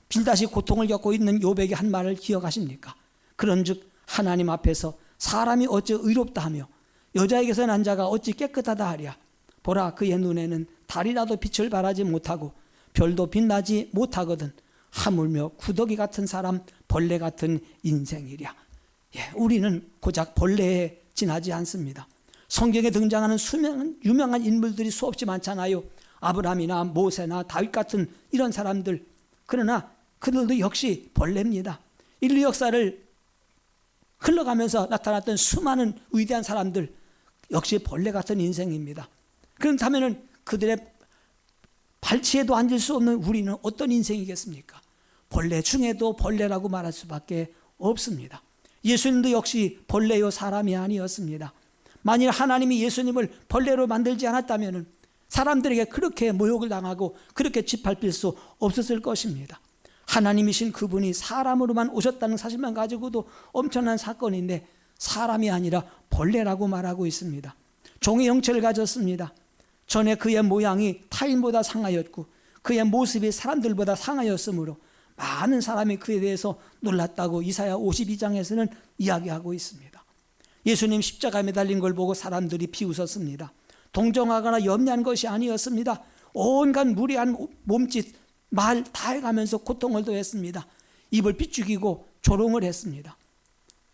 빌다시 고통을 겪고 있는 요백의 한 말을 기억하십니까? 그런즉 하나님 앞에서 사람이 어찌 의롭다 하며 여자에게서 난 자가 어찌 깨끗하다 하랴. 보라, 그의 눈에는 달이라도 빛을 발하지 못하고 별도 빛나지 못하거든 하물며 구더기 같은 사람, 벌레 같은 인생이랴. 예, 우리는 고작 벌레에 지나지 않습니다. 성경에 등장하는 유명한 인물들이 수없이 많잖아요. 아브라함이나 모세나 다윗 같은 이런 사람들. 그러나 그들도 역시 벌레입니다. 인류 역사를 흘러가면서 나타났던 수많은 위대한 사람들 역시 벌레 같은 인생입니다. 그렇다면 그들의 발치에도 앉을 수 없는 우리는 어떤 인생이겠습니까? 벌레 중에도 벌레라고 말할 수밖에 없습니다. 예수님도 역시 벌레요 사람이 아니었습니다. 만일 하나님이 예수님을 벌레로 만들지 않았다면 사람들에게 그렇게 모욕을 당하고 그렇게 짓밟힐 수 없었을 것입니다. 하나님이신 그분이 사람으로만 오셨다는 사실만 가지고도 엄청난 사건인데 사람이 아니라 벌레라고 말하고 있습니다. 종의 형체를 가졌습니다. 전에 그의 모양이 타인보다 상하였고 그의 모습이 사람들보다 상하였으므로 많은 사람이 그에 대해서 놀랐다고 이사야 52장에서는 이야기하고 있습니다. 예수님 십자가에 매달린 걸 보고 사람들이 비웃었습니다. 동정하거나 염려한 것이 아니었습니다. 온갖 무리한 몸짓, 말 다 해가면서 고통을 더했습니다. 입을 비죽이고 조롱을 했습니다.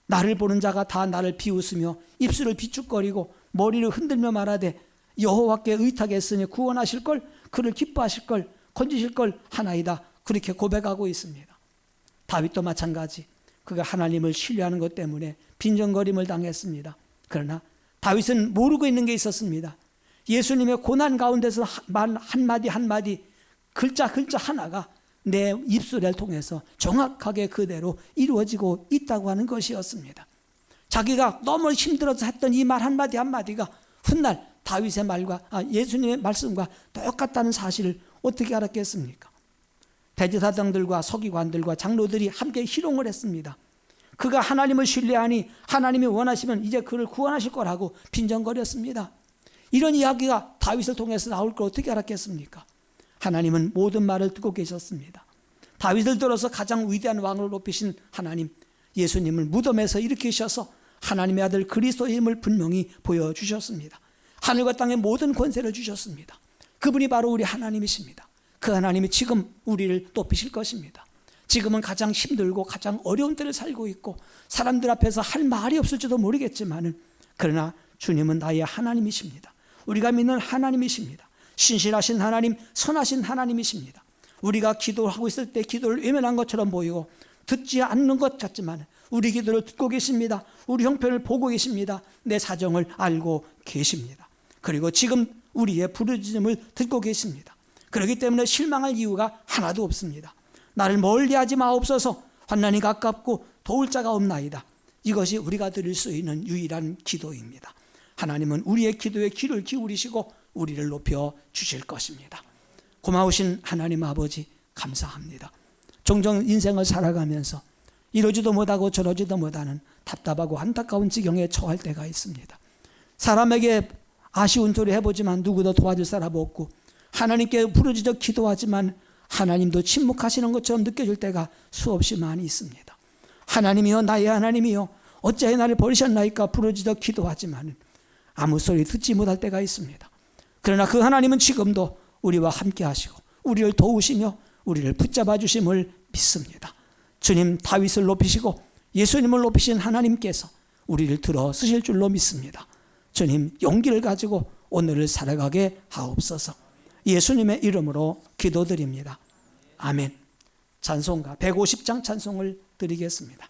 나를 보는 자가 다 나를 비웃으며 입술을 비축거리고 머리를 흔들며 말하되 여호와께 의탁했으니 구원하실 걸, 그를 기뻐하실 걸, 건지실 걸 하나이다. 그렇게 고백하고 있습니다. 다윗도 마찬가지. 그가 하나님을 신뢰하는 것 때문에 빈정거림을 당했습니다. 그러나 다윗은 모르고 있는 게 있었습니다. 예수님의 고난 가운데서 말 한마디 한마디, 글자 하나가 내 입술을 통해서 정확하게 그대로 이루어지고 있다고 하는 것이었습니다. 자기가 너무 힘들어서 했던 이 말 한마디 한마디가 훗날 다윗의 말과 예수님의 말씀과 똑같다는 사실을 어떻게 알았겠습니까? 대제사장들과 서기관들과 장로들이 함께 희롱을 했습니다. 그가 하나님을 신뢰하니 하나님이 원하시면 이제 그를 구원하실 거라고 빈정거렸습니다. 이런 이야기가 다윗을 통해서 나올 걸 어떻게 알았겠습니까? 하나님은 모든 말을 듣고 계셨습니다. 다윗을 들어서 가장 위대한 왕으로 높이신 하나님, 예수님을 무덤에서 일으키셔서 하나님의 아들 그리스도의 힘을 분명히 보여주셨습니다. 하늘과 땅의 모든 권세를 주셨습니다. 그분이 바로 우리 하나님이십니다. 그 하나님이 지금 우리를 높이실 것입니다. 지금은 가장 힘들고 가장 어려운 때를 살고 있고 사람들 앞에서 할 말이 없을지도 모르겠지만 그러나 주님은 나의 하나님이십니다. 우리가 믿는 하나님이십니다. 신실하신 하나님, 선하신 하나님이십니다. 우리가 기도하고 있을 때 기도를 외면한 것처럼 보이고 듣지 않는 것 같지만 우리 기도를 듣고 계십니다. 우리 형편을 보고 계십니다. 내 사정을 알고 계십니다. 그리고 지금 우리의 부르짖음을 듣고 계십니다. 그렇기 때문에 실망할 이유가 하나도 없습니다. 나를 멀리하지 마옵소서. 환난이 가깝고 도울 자가 없나이다. 이것이 우리가 드릴 수 있는 유일한 기도입니다. 하나님은 우리의 기도에 귀를 기울이시고 우리를 높여 주실 것입니다. 고마우신 하나님 아버지 감사합니다. 종종 인생을 살아가면서 이러지도 못하고 저러지도 못하는 답답하고 안타까운 지경에 처할 때가 있습니다. 사람에게 아쉬운 소리 해보지만 누구도 도와줄 사람 없고 하나님께 부르짖어 기도하지만 하나님도 침묵하시는 것처럼 느껴질 때가 수없이 많이 있습니다. 하나님이여, 나의 하나님이여, 어찌하여 나를 버리셨나이까 부르짖어 기도하지만 아무 소리 듣지 못할 때가 있습니다. 그러나 그 하나님은 지금도 우리와 함께 하시고 우리를 도우시며 우리를 붙잡아 주심을 믿습니다. 주님, 다윗을 높이시고 예수님을 높이신 하나님께서 우리를 들어 쓰실 줄로 믿습니다. 주님, 용기를 가지고 오늘을 살아가게 하옵소서. 예수님의 이름으로 기도드립니다. 아멘. 찬송가 150장 찬송을 드리겠습니다.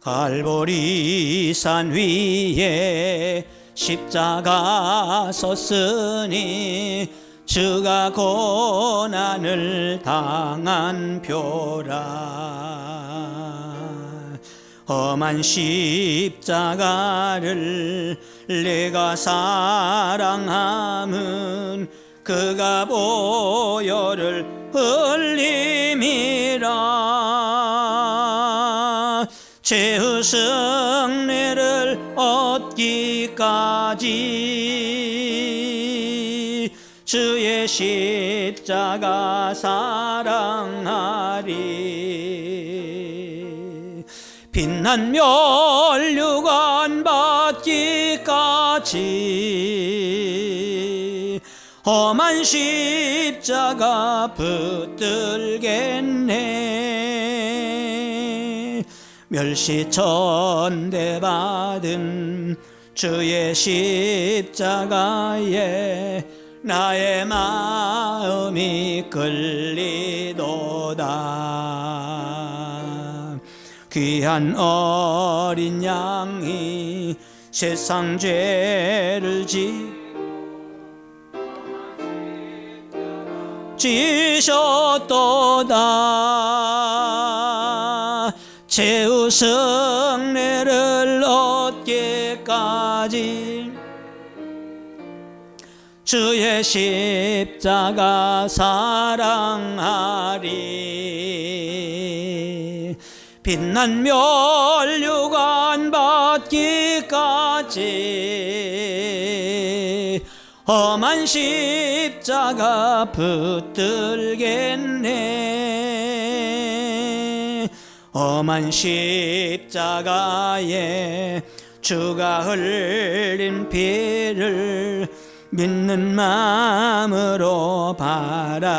갈보리산 위에 십자가 섰으니 주가 고난을 당한 표라. 험한 십자가를 내가 사랑함은 그가 보혈을 흘림이라. 죄의 승리를 얻기까지 주의 십자가 사랑하리. 빛난 면류관 받기까지 험한 십자가 붙들겠네. 멸시천대 받은 주의 십자가에 나의 마음이 끌리도다. 귀한 어린 양이 세상 죄를 지셨도다. 죄의 승리를 얻기까지 주의 십자가 사랑하리. 빛난 면류관 받기까지 험한 십자가 붙들겠네. 험한 십자가에 주가 흘린 피를 믿는 마음으로 바라보니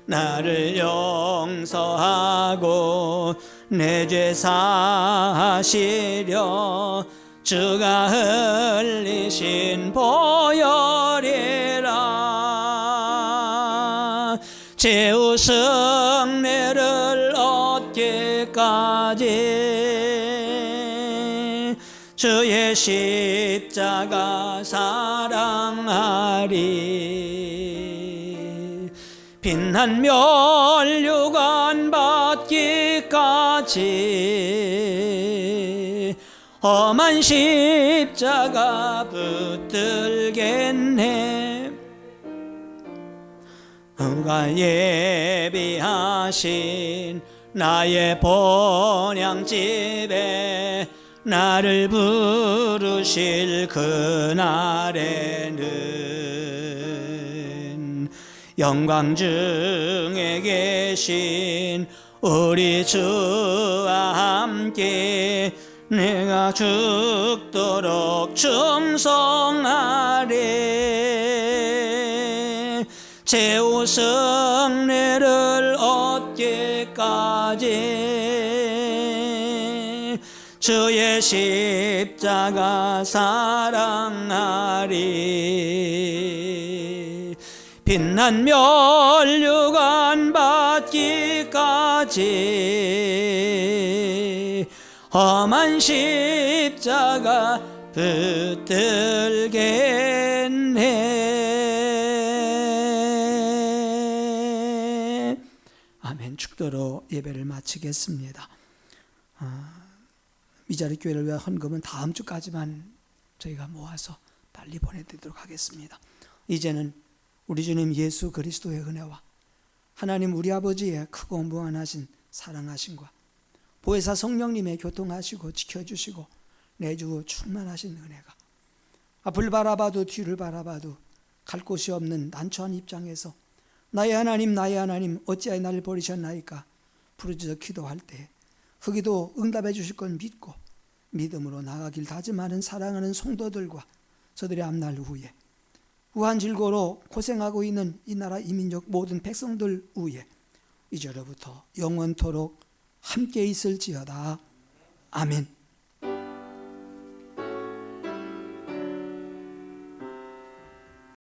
나를 용서하고 내 죄 사하시려 주가 흘리신 보혈이라. 죄의 승리를 얻기까지 주의 십자가 사랑하리. 빛난 면류관 받기까지 험한 십자가 붙들겠네. 그가 예비하신 나의 본향집에 나를 부르실 그날에는 영광 중에 계신 우리 주와 함께 내가 죽도록 충성하리. 죄의 승리를 얻기까지 주의 십자가 사랑하리. 빛난 면류관 받기까지 험한 십자가 붙들겠네. 아멘. 축도로 예배를 마치겠습니다. 미자리 교회를 위한 헌금은 다음 주까지만 저희가 모아서 빨리 보내드리도록 하겠습니다. 이제는 우리 주님 예수 그리스도의 은혜와 하나님 우리 아버지의 크고 무한하신 사랑하심과 보혜사 성령님의 교통하시고 지켜주시고 내주 충만하신 은혜가 앞을 바라봐도 뒤를 바라봐도 갈 곳이 없는 난처한 입장에서 나의 하나님 어찌하여 나를 버리셨나이까 부르짖어 기도할 때 흑이도 응답해 주실 건 믿고 믿음으로 나가길 다짐하는 사랑하는 성도들과 저들의 앞날 후에 후한 질고로 고생하고 있는 이 나라 이민족 모든 백성들 위에 이제로부터 영원토록 함께 있을지어다. 아멘.